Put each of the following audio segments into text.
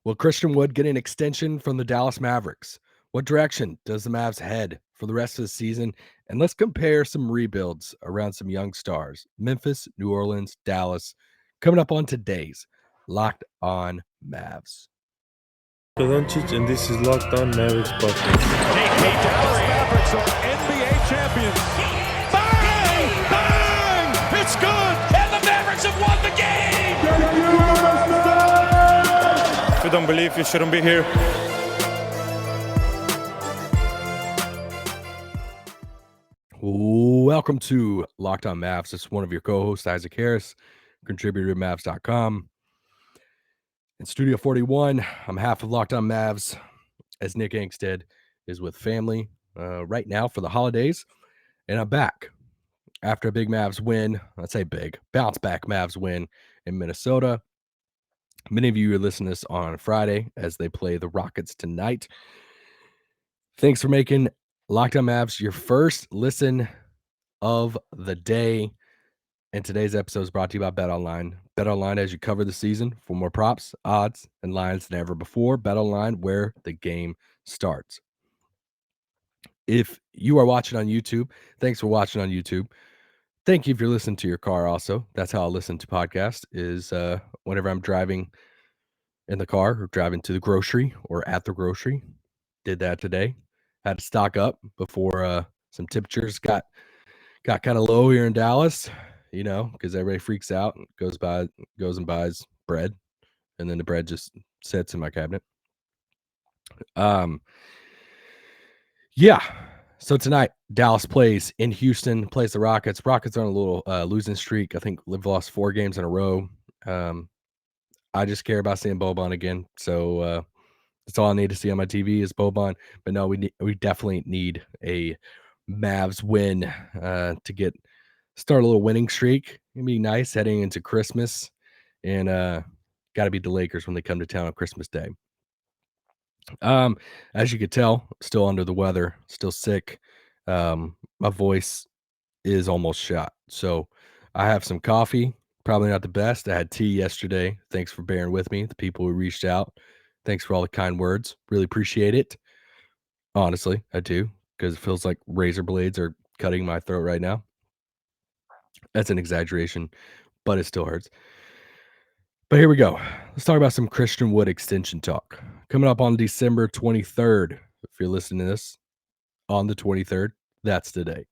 Will Christian Wood get an extension from the Dallas Mavericks? What direction does the Mavs head for the rest of the season? And let's compare some rebuilds around some young stars. Memphis, New Orleans, Dallas, coming up on today's Locked On Mavs. Doncic, and this is Locked On Mavericks podcast. The Dallas Mavericks are NBA champions. Bang! Bang! It's good! And the Mavericks have won the game! If you don't believe, you shouldn't be here. Welcome to Locked On Mavs. This is one of your co-hosts, Isaac Harris, contributor to Mavs.com. In Studio 41, I'm half of Locked On Mavs, as Nick Angstead is with family right now for the holidays. And I'm back after a big Mavs win. I'd say big, bounce back Mavs win in Minnesota. Many of you are listening to this on Friday as they play the Rockets tonight. Thanks for making Locked On Mavs your first listen of the day. And today's episode is brought to you by BetOnline. BetOnline as you cover the season for more props, odds, and lines than ever before. BetOnline, where the game starts. If you are watching on YouTube, thanks for watching on YouTube. Thank you if you're listening to your car also. That's how I listen to podcasts is whenever I'm driving in the car or driving to the grocery or at the grocery. Did that today. Had to stock up before some temperatures got kind of low here in Dallas, you know, because everybody freaks out and goes and buys bread, and then the bread just sits in my cabinet. Yeah. So tonight, Dallas plays in Houston, plays the Rockets. Rockets are on a little losing streak. I think they've lost 4 games in a row. I just care about seeing Boban again. So that's all I need to see on my TV is Boban. But no, we definitely need a Mavs win to start a little winning streak. It'd be nice heading into Christmas, and got to beat the Lakers when they come to town on Christmas Day. As you could tell, still under the weather, still sick. My voice is almost shot. So I have some coffee, probably not the best. I had tea yesterday. Thanks for bearing with me. The people who reached out. Thanks for all the kind words. Really appreciate it. Honestly, I do, because it feels like razor blades are cutting my throat right now. That's an exaggeration, but it still hurts. But here we go. Let's talk about some Christian Wood extension talk. Coming up on December 23rd. If you're listening to this on the 23rd, that's today.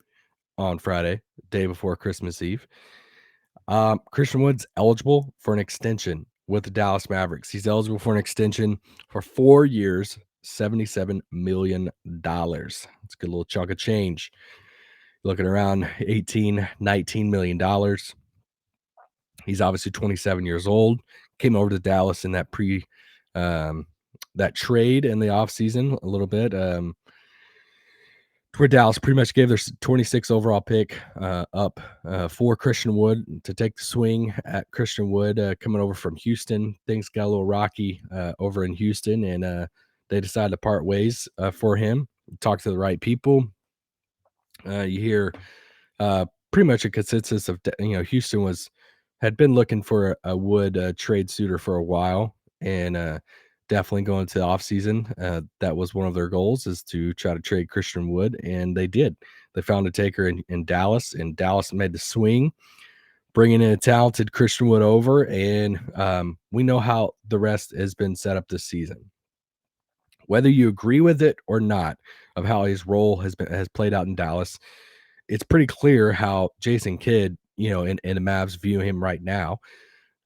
On Friday, day before Christmas Eve. Christian Wood's eligible for an extension with the Dallas Mavericks. He's eligible for an extension for 4 years, $77 million. It's a good little chunk of change. Looking around $18, $19 million. He's obviously 27 years old. Came over to Dallas in that that trade in the offseason a little bit. Where Dallas pretty much gave their 26 overall pick up for Christian Wood to take the swing at Christian Wood coming over from Houston. Things got a little rocky over in Houston, and they decided to part ways for him. Talk to the right people. You hear pretty much a consensus of, Houston had been looking for a Wood trade suitor for a while, and definitely going to the offseason. That was one of their goals, is to try to trade Christian Wood, and they did. They found a taker in Dallas, and Dallas made the swing, bringing in a talented Christian Wood over, and we know how the rest has been set up this season. Whether you agree with it or not of how his role has played out in Dallas, it's pretty clear how Jason Kidd, and the Mavs view him right now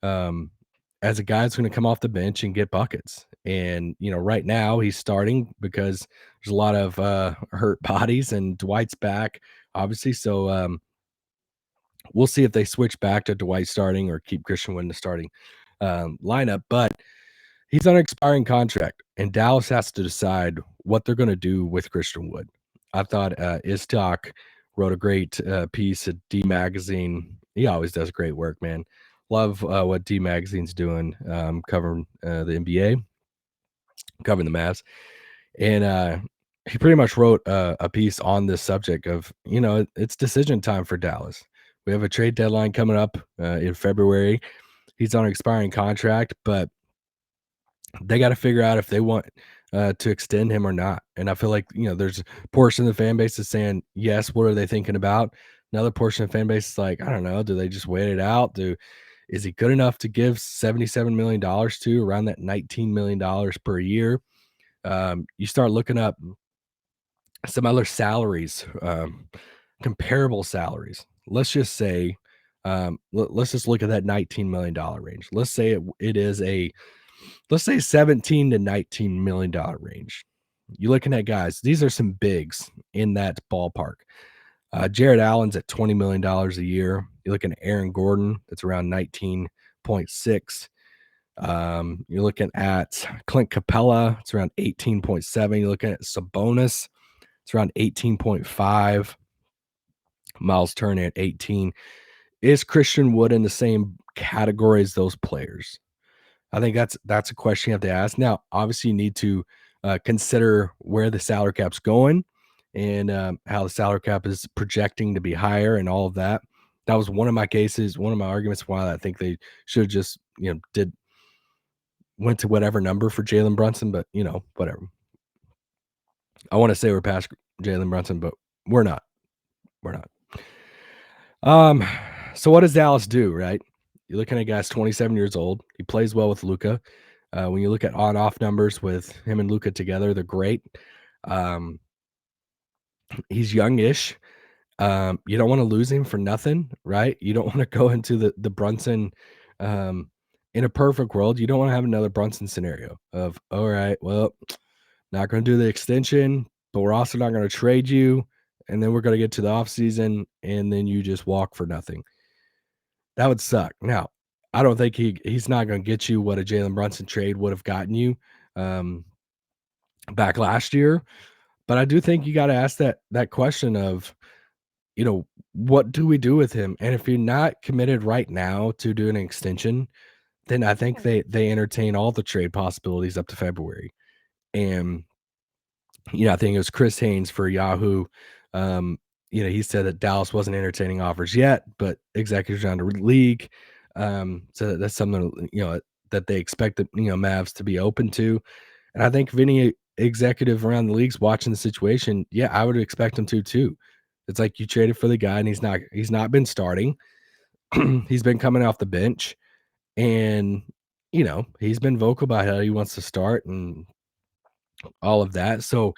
as a guy that's going to come off the bench and get buckets. And, right now he's starting because there's a lot of hurt bodies, and Dwight's back, obviously. So we'll see if they switch back to Dwight starting or keep Christian Wood in the starting lineup. But he's on an expiring contract, and Dallas has to decide what they're going to do with Christian Wood. I thought Istok wrote a great piece at D Magazine. He always does great work, man. Love what D Magazine's doing, covering the NBA, covering the Mavs. And he pretty much wrote a piece on this subject of, it's decision time for Dallas. We have a trade deadline coming up in February. He's on an expiring contract, but They got to figure out if they want to extend him or not. And I feel like, there's a portion of the fan base is saying, yes, what are they thinking about? Another portion of the fan base is like, I don't know. Do they just wait it out? Is he good enough to give $77 million to, around that $19 million per year? You start looking up some other salaries, comparable salaries. Let's just say, let's just look at that $19 million range. Let's say let's say $17 to $19 million range. You're looking at guys, these are some bigs in that ballpark. Jared Allen's at $20 million a year. You're looking at Aaron Gordon, that's around 19.6. You're looking at Clint Capella, it's around 18.7. You're looking at Sabonis, it's around 18.5. Miles Turner at 18. Is Christian Wood in the same category as those players? I think that's a question you have to ask. Now, obviously, you need to consider where the salary cap's going and how the salary cap is projecting to be higher and all of that. That was one of my arguments why I think they should have just went to whatever number for Jalen Brunson, but whatever. I want to say we're past Jalen Brunson, but we're not. We're not. So what does Dallas do, right? You're looking at a guy's 27 years old. He plays well with Luka. When you look at on-off numbers with him and Luka together, they're great. He's youngish. You don't want to lose him for nothing, right? You don't want to go into the Brunson. In a perfect world, you don't want to have another Brunson scenario of, all right, well, not going to do the extension, but we're also not going to trade you. And then we're going to get to the offseason, and then you just walk for nothing. That would suck. Now, I don't think he's not going to get you what a Jalen Brunson trade would have gotten you back last year. But I do think you got to ask that question of, what do we do with him? And if you're not committed right now to do an extension, then I think they entertain all the trade possibilities up to February. And I think it was Chris Haynes for Yahoo. He said that Dallas wasn't entertaining offers yet, but executives around the league. So that's something, that they expect the, Mavs to be open to. And I think if any executive around the league's watching the situation, yeah, I would expect him to too. It's like you traded for the guy and he's not been starting. He's been coming off the bench and, he's been vocal about how he wants to start and all of that. So,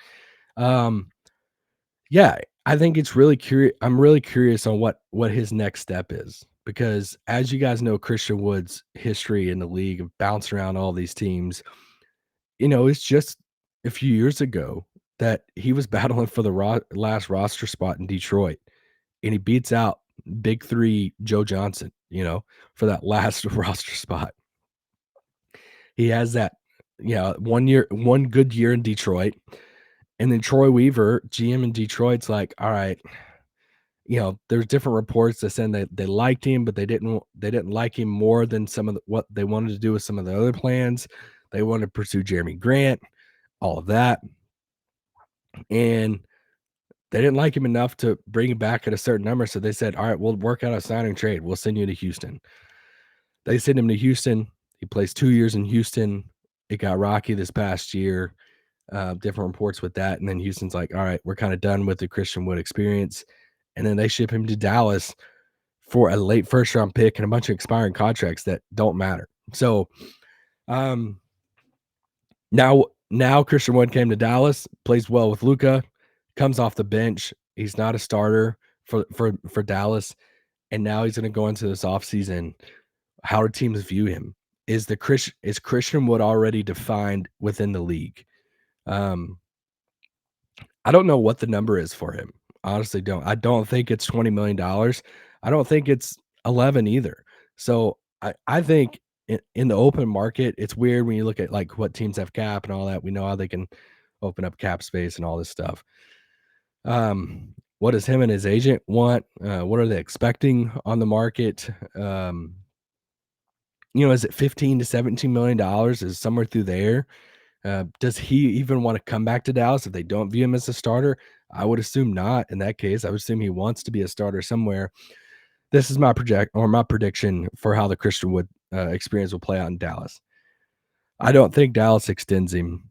yeah, I think it's really curious. I'm really curious on what his next step is because, as you guys know, Christian Wood's history in the league of bouncing around all these teams, it's just a few years ago that he was battling for the last roster spot in Detroit, and he beats out Big Three Joe Johnson, for that last roster spot. He has that, one good year in Detroit. And then Troy Weaver, GM in Detroit's like, all right, there's different reports that said that they liked him, but they didn't like him more than some of what they wanted to do with some of the other plans. They wanted to pursue Jeremy Grant, all of that. And they didn't like him enough to bring him back at a certain number. So they said, all right, we'll work out a signing trade. We'll send you to Houston. They send him to Houston. He plays 2 years in Houston. It got rocky this past year. Different reports with that. And then Houston's like, all right, we're kind of done with the Christian Wood experience. And then they ship him to Dallas for a late first round pick and a bunch of expiring contracts that don't matter. So now Christian Wood came to Dallas, plays well with Luka, comes off the bench. He's not a starter for Dallas. And now he's going to go into this offseason. How do teams view him? Is Christian Wood already defined within the league? I don't know what the number is for him. Honestly, I don't think it's $20 million. I don't think it's 11 either. So I think in the open market, it's weird when you look at like what teams have cap and all that. We know how they can open up cap space and all this stuff. What does him and his agent want? What are they expecting on the market? Is it $15 to $17 million? Is somewhere through there? Does he even want to come back to Dallas if they don't view him as a starter? I would assume not. In that case, I would assume he wants to be a starter somewhere. This is my prediction for how the Christian Wood experience will play out in Dallas. I don't think Dallas extends him,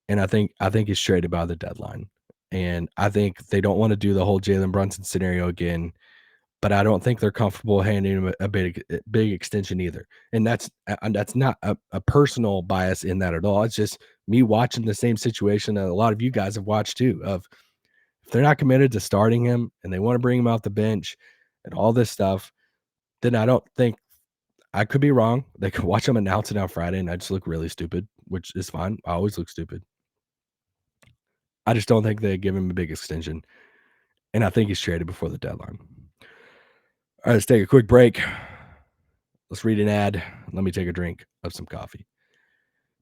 and I think he's traded by the deadline. And I think they don't want to do the whole Jalen Brunson scenario again, but I don't think they're comfortable handing him a big extension either. And that's not a personal bias in that at all. It's just me watching the same situation that a lot of you guys have watched too. Of if they're not committed to starting him and they want to bring him off the bench and all this stuff, then I don't think I could be wrong. They could watch him announce it on Friday and I just look really stupid, which is fine. I always look stupid. I just don't think they give him a big extension. And I think he's traded before the deadline. All right, let's take a quick break. Let's read an ad. Let me take a drink of some coffee.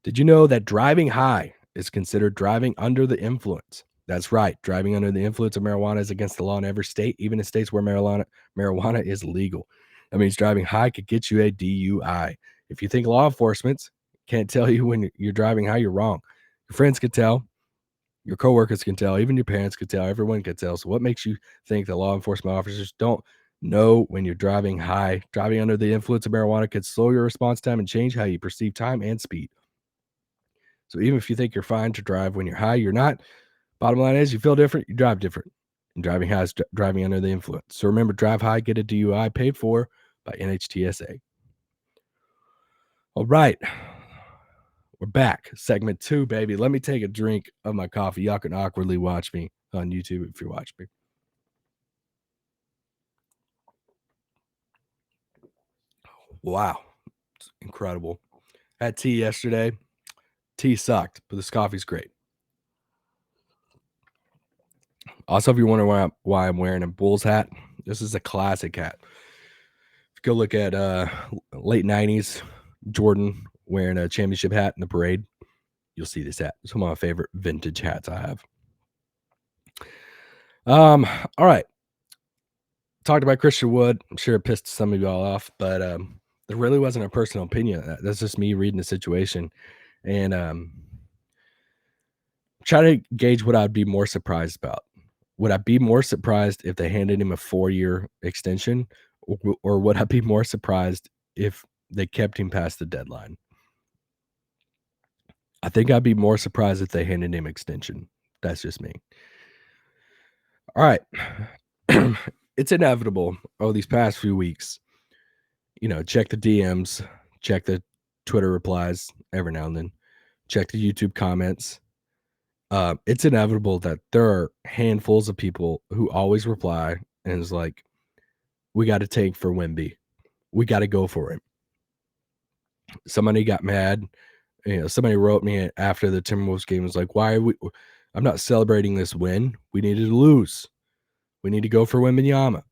Did you know that driving high is considered driving under the influence? That's right. Driving under the influence of marijuana is against the law in every state, even in states where marijuana is legal. That means driving high could get you a DUI. If you think law enforcement can't tell you when you're driving high, you're wrong. Your friends could tell. Your coworkers can tell, even your parents could tell, everyone could tell. So what makes you think that law enforcement officers don't know when you're driving high? Driving under the influence of marijuana could slow your response time and change how you perceive time and speed. So even if you think you're fine to drive when you're high, you're not. Bottom line is you feel different, you drive different. And driving high is driving under the influence. So remember, drive high, get a DUI paid for by NHTSA. All right. We're back. Segment 2, baby. Let me take a drink of my coffee. Y'all can awkwardly watch me on YouTube if you're watching me. Wow. It's incredible. Had tea yesterday. Tea sucked, but this coffee's great. Also, if you're wondering why I'm wearing a Bulls hat, this is a classic hat. If you go look at late 90s Jordan wearing a championship hat in the parade, you'll see this hat. It's one of my favorite vintage hats I have. All right. Talked about Christian Wood. I'm sure it pissed some of y'all off, but there really wasn't a personal opinion. That's just me reading the situation. And try to gauge what I'd be more surprised about. Would I be more surprised if they handed him a 4-year extension, or would I be more surprised if they kept him past the deadline? I think I'd be more surprised if they handed him extension. That's just me. All right. It's inevitable over these past few weeks. Check the DMs, check the Twitter replies every now and then, check the YouTube comments. It's inevitable that there are handfuls of people who always reply and is like, we got to tank for Wemby. We got to go for him. Somebody got mad. Somebody wrote me after the Timberwolves game, was like, I'm not celebrating this win. We needed to lose. We need to go for Wembanyama.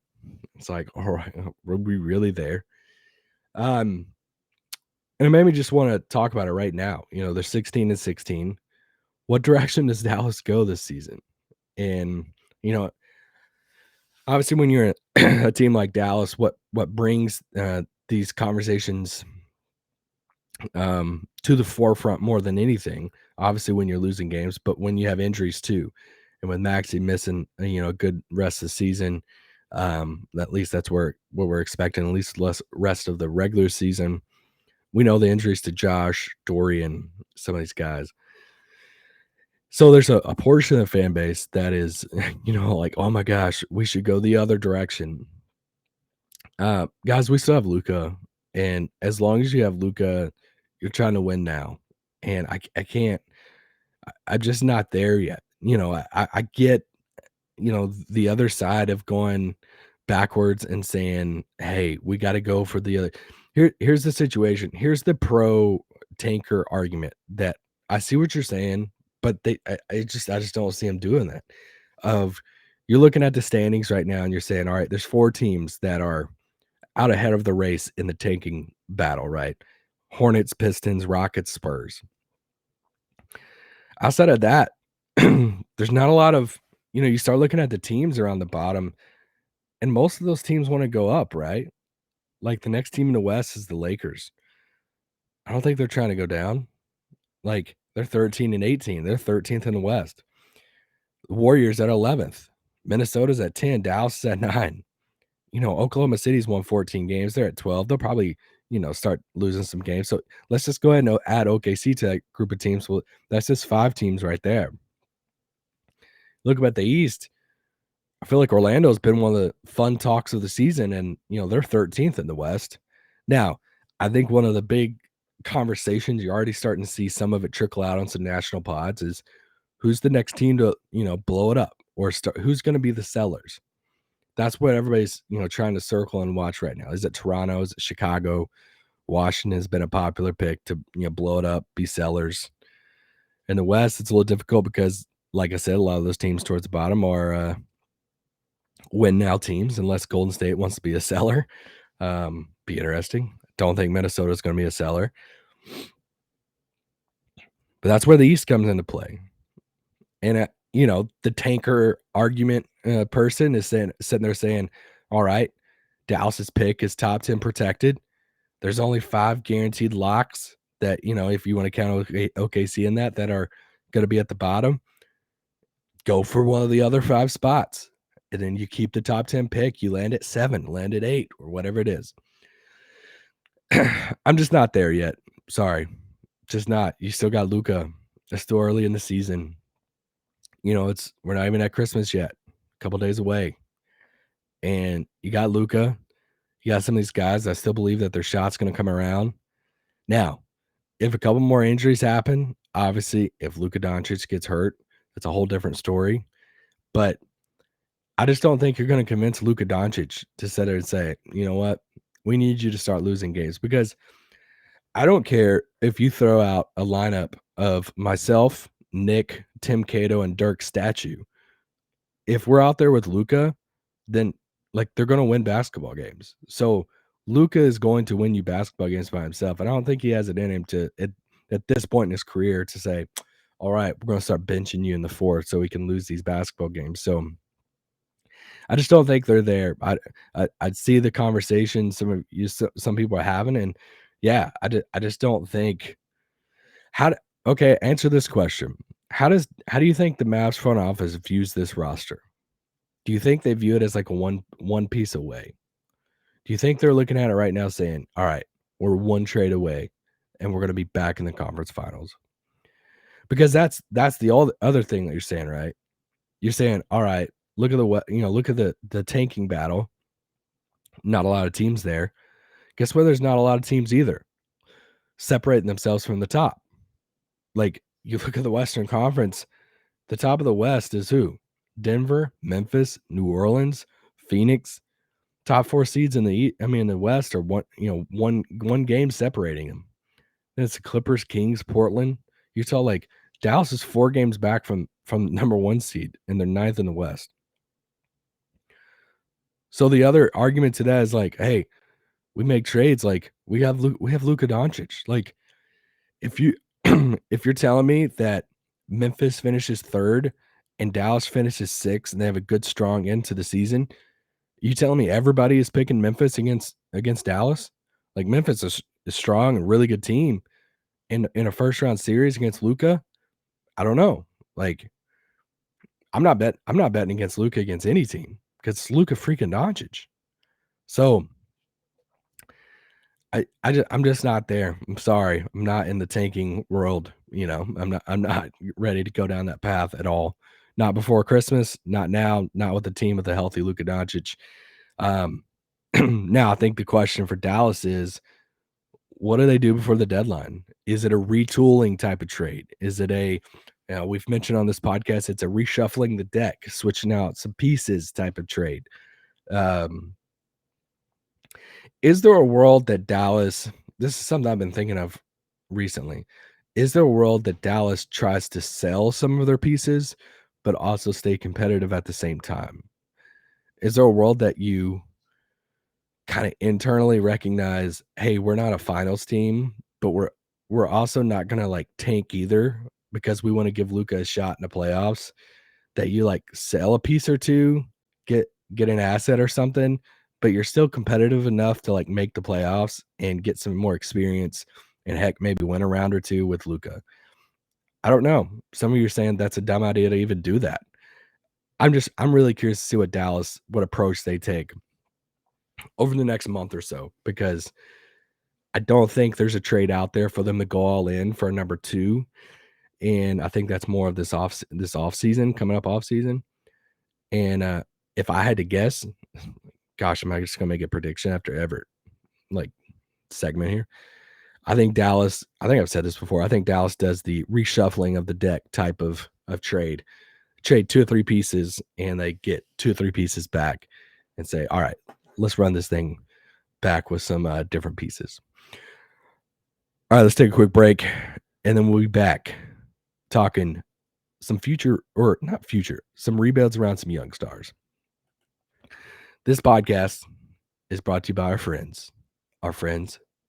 It's like, all right, are we really there? And it made me just want to talk about it right now. They're 16-16. What direction does Dallas go this season? And, obviously when you're a team like Dallas, what brings these conversations to the forefront more than anything, obviously when you're losing games, but when you have injuries too. And with Maxey missing, a good rest of the season, at least that's what we're expecting, at least less rest of the regular season. We know the injuries to Josh, Dorian, some of these guys. So there's a portion of the fan base that is, like, oh my gosh, we should go the other direction. Guys, we still have Luka, and as long as you have Luka, you're trying to win now. And I can't, I'm just not there yet. I get, the other side of going backwards and saying, hey, we got to go for the other. Here's the situation. Here's the pro tanker argument that I see what you're saying, but I just don't see them doing that. You're looking at the standings right now and you're saying, all right, there's 4 teams that are out ahead of the race in the tanking battle, right? Hornets, Pistons, Rockets, Spurs. Outside of that, there's not a lot of, you start looking at the teams around the bottom, and most of those teams want to go up, right? Like the next team in the West is the Lakers. I don't think they're trying to go down. Like they're 13-18. They're 13th in the West. The Warriors at 11th. Minnesota's at 10. Dallas is at 9. Oklahoma City's won 14 games. They're at 12. They'll probably, start losing some games. So let's just go ahead and add OKC to that group of teams. Well, that's just 5 teams right there. Look at the East. I feel like Orlando's been one of the fun talks of the season, and they're 13th in the West. Now, I think one of the big conversations, you're already starting to see some of it trickle out on some national pods, is who's the next team to blow it up, or who's going to be the sellers. That's what everybody's trying to circle and watch right now. Is it Toronto? Is it Chicago? Washington has been a popular pick to blow it up, be sellers. In the West, it's a little difficult because, like I said, a lot of those teams towards the bottom are win now teams, unless Golden State wants to be a seller. Be interesting. Don't think Minnesota is going to be a seller. But that's where the East comes into play. And, the tanker argument person is sitting there saying, all right, Dallas's pick is top 10 protected. There's only 5 guaranteed locks that, if you want to count OKC in that are going to be at the bottom. Go for one of the other 5 spots. And then you keep the top 10 pick. You land at 7, land at 8, or whatever it is. I'm just not there yet. Sorry. Just not. You still got Luka. It's still early in the season. We're not even at Christmas yet. A couple days away. And you got Luka. You got some of these guys. I still believe that their shot's going to come around. Now, if a couple more injuries happen, obviously, if Luka Doncic gets hurt, it's a whole different story. But I just don't think you're going to convince Luka Doncic to sit there and say, you know what, we need you to start losing games. Because I don't care if you throw out a lineup of myself, Nick, Tim Cato, and Dirk Statue. If we're out there with Luka, then they're going to win basketball games. So Luka is going to win you basketball games by himself. And I don't think he has it in him to, at this point in his career, to say, all right, we're going to start benching you in the 4th so we can lose these basketball games. So I just don't think they're there. I'd see the conversation some people are having, and yeah, I just don't think okay, answer this question. How do you think the Mavs front office views this roster? Do you think they view it as like a one piece away? Do you think they're looking at it right now saying, all right, we're 1 trade away and we're going to be back in the conference finals? Because that's the other thing that you're saying, right? You're saying, all right, look at the tanking battle. Not a lot of teams there. Guess where there's not a lot of teams either? Separating themselves from the top. Like, you look at the Western Conference, the top of the West is who? Denver, Memphis, New Orleans, Phoenix. Top 4 seeds in the West are one game separating them. And it's the Clippers, Kings, Portland, Utah. Dallas is 4 games back from number 1 seed, and they're 9th in the West. So the other argument to that is hey, we make trades. We have Luka Doncic. If you if you're telling me that Memphis finishes 3rd and Dallas finishes 6th and they have a good strong end to the season, you telling me everybody is picking Memphis against Dallas? Memphis is strong and really good team in a first round series against Luka. I don't know. I'm not betting against Luka against any team because it's Luka freaking Doncic. So I'm just not there. I'm sorry. I'm not in the tanking world. I'm not ready to go down that path at all. Not before Christmas, not now, not with the team with a healthy Luka Doncic. Now I think the question for Dallas is, what do they do before the deadline? Is it a retooling type of trade? Is it we've mentioned on this podcast, it's a reshuffling the deck, switching out some pieces type of trade. Is there a world that Dallas, this is something I've been thinking of recently, is there a world that Dallas tries to sell some of their pieces, but also stay competitive at the same time? Is there a world that you kind of internally recognize, hey, we're not a finals team, but we're also not going to tank either because we want to give Luka a shot in the playoffs, that you sell a piece or two, get an asset or something, but you're still competitive enough to make the playoffs and get some more experience and heck, maybe win a round or 2 with Luka. I don't know. Some of you are saying that's a dumb idea to even do that. I'm really curious to see what approach they take over the next month or so, because I don't think there's a trade out there for them to go all in for a number 2, and I think that's more of this off season, coming up off season. And if I had to guess, gosh, am I just gonna make a prediction after every like segment here? I think Dallas. I think I've said this before. I think Dallas does the reshuffling of the deck type of trade. Trade 2 or 3 pieces, and they get 2 or 3 pieces back, and say, "All right, let's run this thing back with some different pieces." All right, let's take a quick break, and then we'll be back talking some future, or not future, some rebuilds around some young stars. This podcast is brought to you by our friends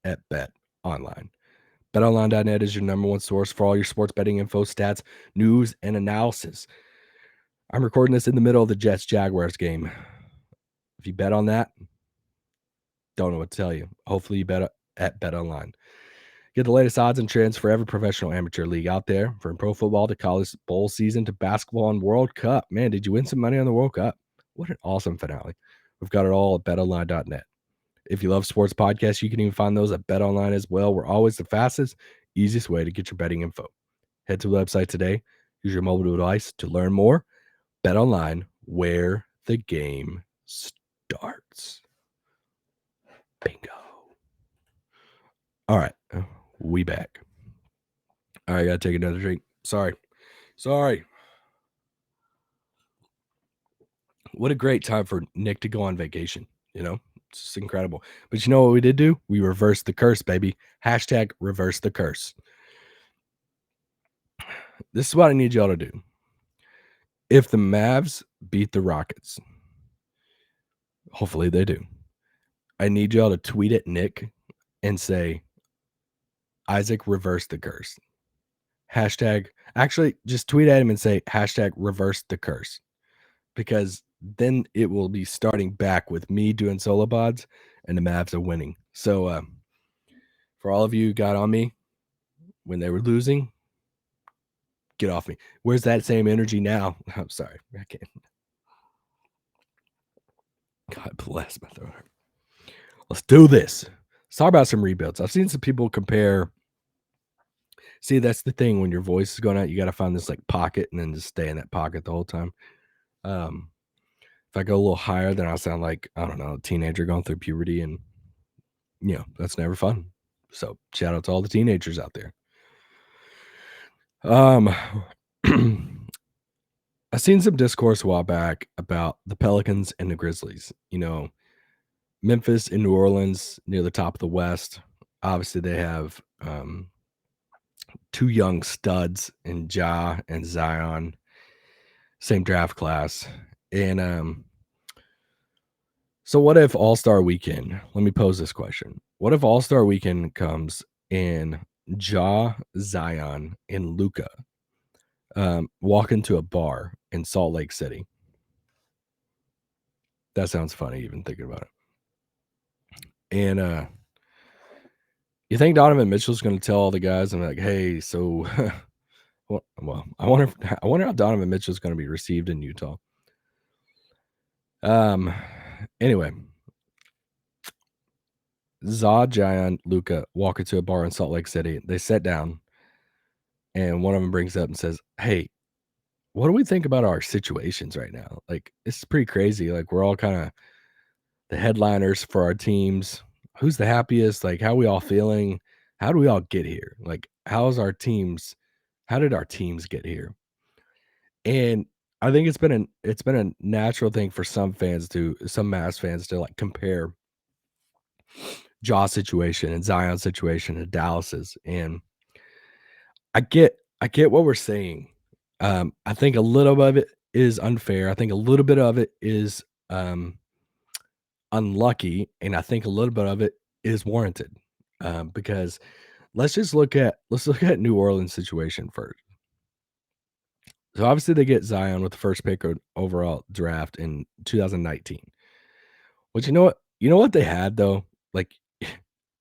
at BetOnline. BetOnline.net is your number one source for all your sports betting info, stats, news, and analysis. I'm recording this in the middle of the Jets-Jaguars game. If you bet on that, don't know what to tell you. Hopefully you bet at BetOnline. Get the latest odds and trends for every professional amateur league out there, from pro football to college bowl season to basketball and World Cup. Man, did you win some money on the World Cup? What an awesome finale. We've got it all at betonline.net. If you love sports podcasts, you can even find those at BetOnline as well. We're always the fastest, easiest way to get your betting info. Head to the website today. Use your mobile device to learn more. BetOnline, where the game starts. Bingo. All right, we back. All right, I got to take another drink. Sorry. What a great time for Nick to go on vacation, you know? It's just incredible. But you know what we did do? We reversed the curse, baby. Hashtag reverse the curse. This is what I need y'all to do. If the Mavs beat the Rockets, hopefully they do, I need y'all to tweet at Nick and say, Isaac reverse the curse. Hashtag, actually, just tweet at him and say, hashtag reverse the curse. Because then it will be starting back with me doing solo pods and the Mavs are winning. So for all of you who got on me when they were losing, get off me. Where's that same energy now? I'm sorry. I can't. God bless my throat. Let's do this. Let's talk about some rebuilds. I've seen some people compare. See, that's the thing. When your voice is going out, you got to find this like pocket and then just stay in that pocket the whole time. If I go a little higher, then I'll sound like, I don't know, a teenager going through puberty, and that's never fun. So shout out to all the teenagers out there. I seen some discourse a while back about the Pelicans and the Grizzlies. Memphis and New Orleans near the top of the West. Obviously, they have 2 young studs in Ja and Zion, same draft class. And so what if All-Star Weekend? Let me pose this question. What if All-Star Weekend comes and Ja, Zion, and Luka walk into a bar in Salt Lake City? That sounds funny even thinking about it. And you think Donovan Mitchell's going to tell all the guys, and like, hey, so well, I wonder how Donovan Mitchell's going to be received in Utah. Anyway, Zion, Luka walk into a bar in Salt Lake City. They sit down, and one of them brings up and says, hey, what do we think about our situations right now? Like, it's pretty crazy. Like, we're all kind of the headliners for our teams. Who's the happiest? Like, how are we all feeling? How do we all get here? Like, how did our teams get here? And I think it's been a natural thing for some Mavs fans to like compare Ja's situation and Zion's situation to Dallas's. And I get what we're saying. I think a little bit of it is unfair. I think a little bit of it is unlucky, and I think a little bit of it is warranted. Because let's look at New Orleans situation first. So obviously they get Zion with the first pick overall draft in 2019. But you know what they had though? Like,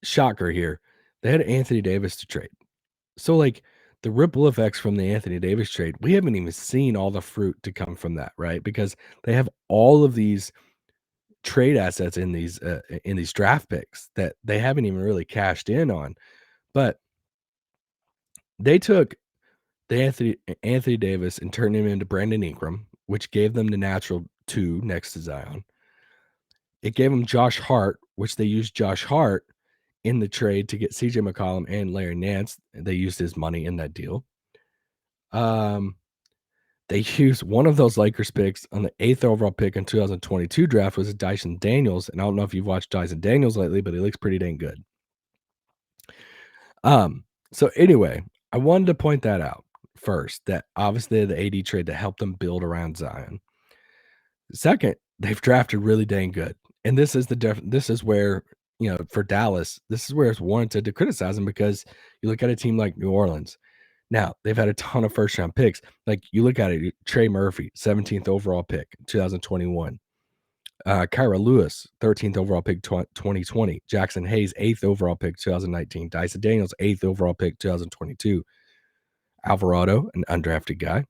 shocker here. They had Anthony Davis to trade. So like the ripple effects from the Anthony Davis trade, we haven't even seen all the fruit to come from that, right? Because they have all of these trade assets in these draft picks that they haven't even really cashed in on. But they took Anthony Davis and turned him into Brandon Ingram, which gave them the natural 2 next to Zion. It gave them Josh Hart, which they used Josh Hart in the trade to get CJ McCollum and Larry Nance. They used his money in that deal. They used one of those Lakers picks on the 8th overall pick in 2022 draft was Dyson Daniels. And I don't know if you've watched Dyson Daniels lately, but he looks pretty dang good. So anyway, I wanted to point that out first, that obviously the AD trade that helped them build around Zion. Second, they've drafted really dang good. And this is this is where, for Dallas, this is where it's warranted to criticize them, because you look at a team like New Orleans. Now, they've had a ton of first-round picks. Like, you look at it, Trey Murphy, 17th overall pick, 2021. Kyra Lewis, 13th overall pick, 2020. Jackson Hayes, 8th overall pick, 2019. Dyson Daniels, 8th overall pick, 2022. Alvarado, an undrafted guy.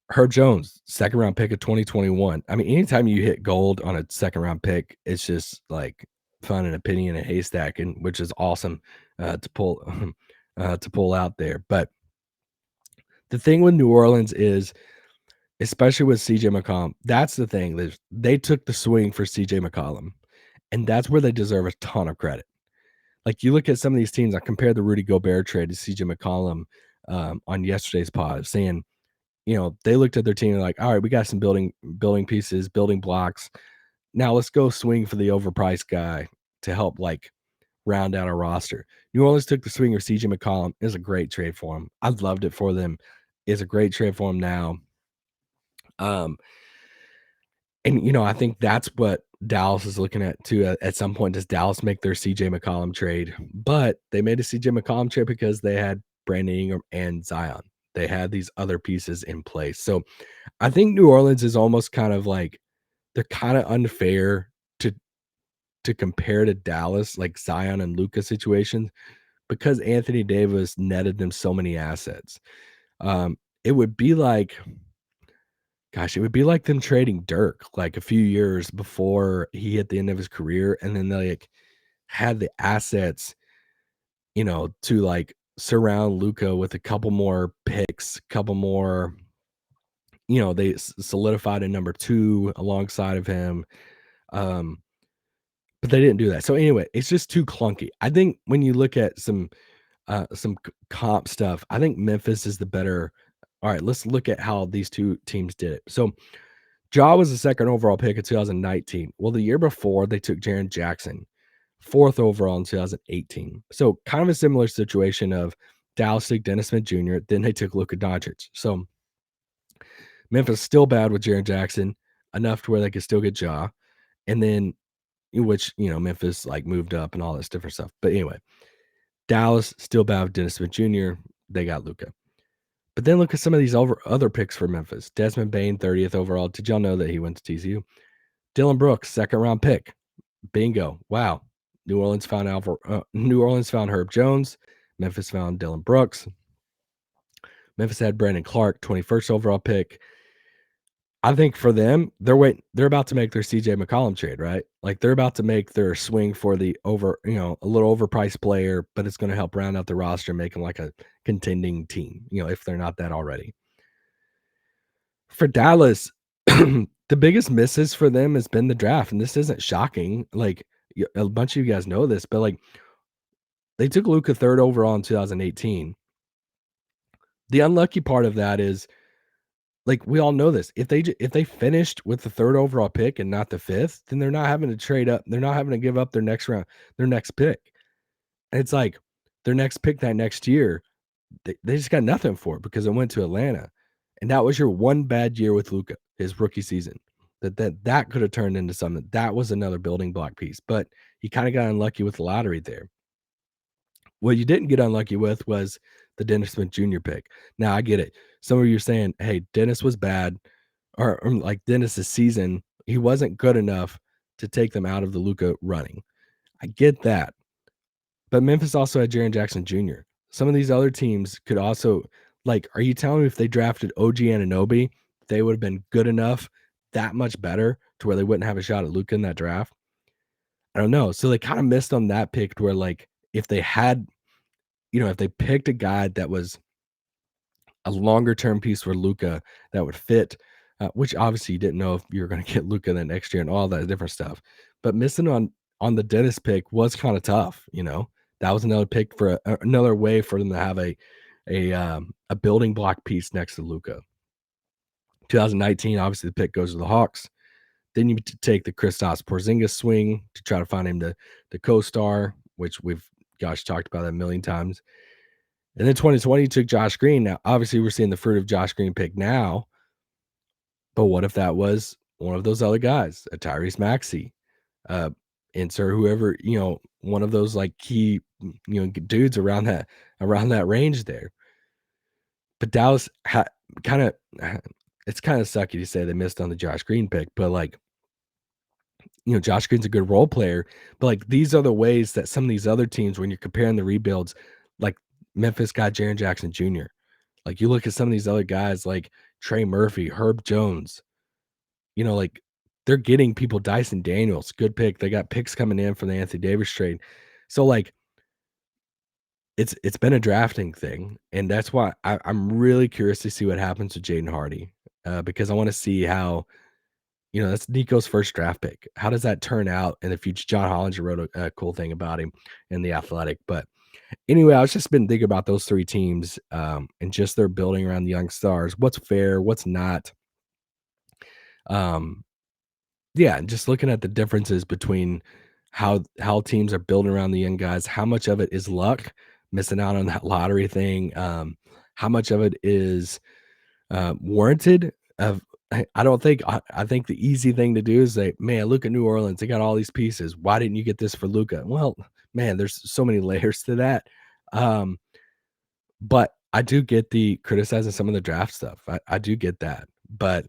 Herb Jones, second-round pick of 2021. I mean, anytime you hit gold on a second-round pick, it's just, like, fun and a penny in a haystack, and which is awesome to pull out there. But the thing with New Orleans is, especially with CJ McCollum, that's the thing. They took the swing for CJ McCollum, and that's where they deserve a ton of credit. Like, you look at some of these teams, I compared the Rudy Gobert trade to CJ McCollum on yesterday's pod, saying, they looked at their team and like, all right, we got some building pieces, building blocks. Now let's go swing for the overpriced guy to help, like, round out our roster. New Orleans took the swing of CJ McCollum. It was a great trade for him. I loved it for them. It's a great trade for him now. And I think that's what Dallas is looking at too. At some point, does Dallas make their CJ McCollum trade? But they made a CJ McCollum trade because they had Brandon Ingram and Zion. They had these other pieces in place. So I think New Orleans is almost kind of like, they're kind of unfair to compare to Dallas, like Zion and Luka situations, because Anthony Davis netted them so many assets. It would be like, gosh, it would be like them trading Dirk like a few years before he hit the end of his career, and then they, like, had the assets, to, like, surround Luka with a couple more picks, couple more, they solidified a number 2 alongside of him. But they didn't do that. So anyway, it's just too clunky. I think when you look at some comp stuff, I think Memphis is the better. All right, let's look at how these two teams did it. So Ja was the second overall pick in 2019. Well, the year before, they took Jaren Jackson, 4th overall in 2018. So kind of a similar situation of Dallas took Dennis Smith Jr., then they took Luka Doncic. So Memphis still bad with Jaren Jackson, enough to where they could still get Ja. And then, which, Memphis, like, moved up and all this different stuff. But anyway, Dallas still bad with Dennis Smith Jr. They got Luka. But then look at some of these other picks for Memphis. Desmond Bane, 30th overall. Did y'all know that he went to TCU? Dylan Brooks, second-round pick. Bingo. Wow. New Orleans found Herb Jones. Memphis found Dylan Brooks. Memphis had Brandon Clark, 21st overall pick. I think for them, they're about to make their CJ McCollum trade, right? Like, they're about to make their swing for the a little overpriced player, but it's going to help round out the roster, make them like a contending team, if they're not that already. For Dallas, the biggest misses for them has been the draft, and this isn't shocking. Like, a bunch of you guys know this, but, like, they took Luka 3rd overall in 2018. The unlucky part of that is, like, we all know this. If they finished with the 3rd overall pick and not the 5th, then they're not having to trade up. They're not having to give up their next pick. And it's like their next pick that next year, they just got nothing for it because it went to Atlanta. And that was your one bad year with Luka, his rookie season. That could have turned into something. That was another building block piece. But he kind of got unlucky with the lottery there. What you didn't get unlucky with was the Dennis Smith Jr. pick. Now, I get it. Some of you are saying, hey, Dennis was bad, or like Dennis's season, he wasn't good enough to take them out of the Luka running. I get that. But Memphis also had Jaren Jackson Jr. Some of these other teams could also, like, are you telling me if they drafted OG Anunoby, they would have been good enough that much better to where they wouldn't have a shot at Luka in that draft? I don't know. So they kind of missed on that pick to where like if they had, if they picked a guy that was a longer term piece for Luka that would fit, which obviously you didn't know if you were going to get Luka the next year and all that different stuff. But missing on the Dennis pick was kind of tough. That was another pick for another way for them to have a building block piece next to Luka. 2019, obviously the pick goes to the Hawks. Then you take the Kristaps Porzingis swing to try to find him the co-star, which we've talked about that a million times. And then 2020 took Josh Green. Now, obviously, we're seeing the fruit of Josh Green pick now. But what if that was one of those other guys, a Tyrese Maxey, insert whoever, one of those like key, dudes around that range there. But Dallas kind of, it's kind of sucky to say they missed on the Josh Green pick, but like, Josh Green's a good role player, but like these are the ways that some of these other teams, when you're comparing the rebuilds, like Memphis got Jaren Jackson Jr. Like you look at some of these other guys like Trey Murphy, Herb Jones, like they're getting people. Dyson Daniels, good pick. They got picks coming in from the Anthony Davis trade. So like it's been a drafting thing. And that's why I'm really curious to see what happens with Jaden Hardy, because I want to see how, that's Nico's first draft pick. How does that turn out in the future? John Hollinger wrote a cool thing about him in The Athletic. But anyway, I was just been thinking about those three teams, and just their building around the young stars. What's fair? What's not? Yeah, just looking at the differences between how teams are building around the young guys. How much of it is luck, missing out on that lottery thing? How much of it is warranted? I don't think I think the easy thing to do is say, man, look at New Orleans. They got all these pieces. Why didn't you get this for Luka? Well, man, there's so many layers to that. But I do get the criticizing some of the draft stuff. I do get that. But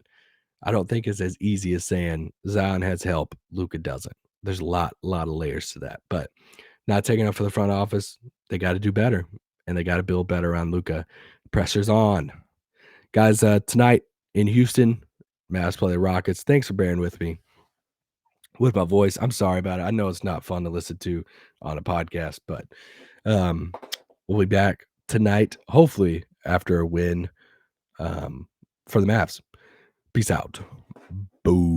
I don't think it's as easy as saying Zion has help, Luka doesn't. There's a lot of layers to that. But not taking up for the front office. They got to do better, and they got to build better around Luka. Pressure's on. Guys, tonight in Houston, Mavs play the Rockets. Thanks for bearing with me with my voice. I'm sorry about it. I know it's not fun to listen to on a podcast, but we'll be back tonight, hopefully after a win for the Mavs. Peace out. Boom.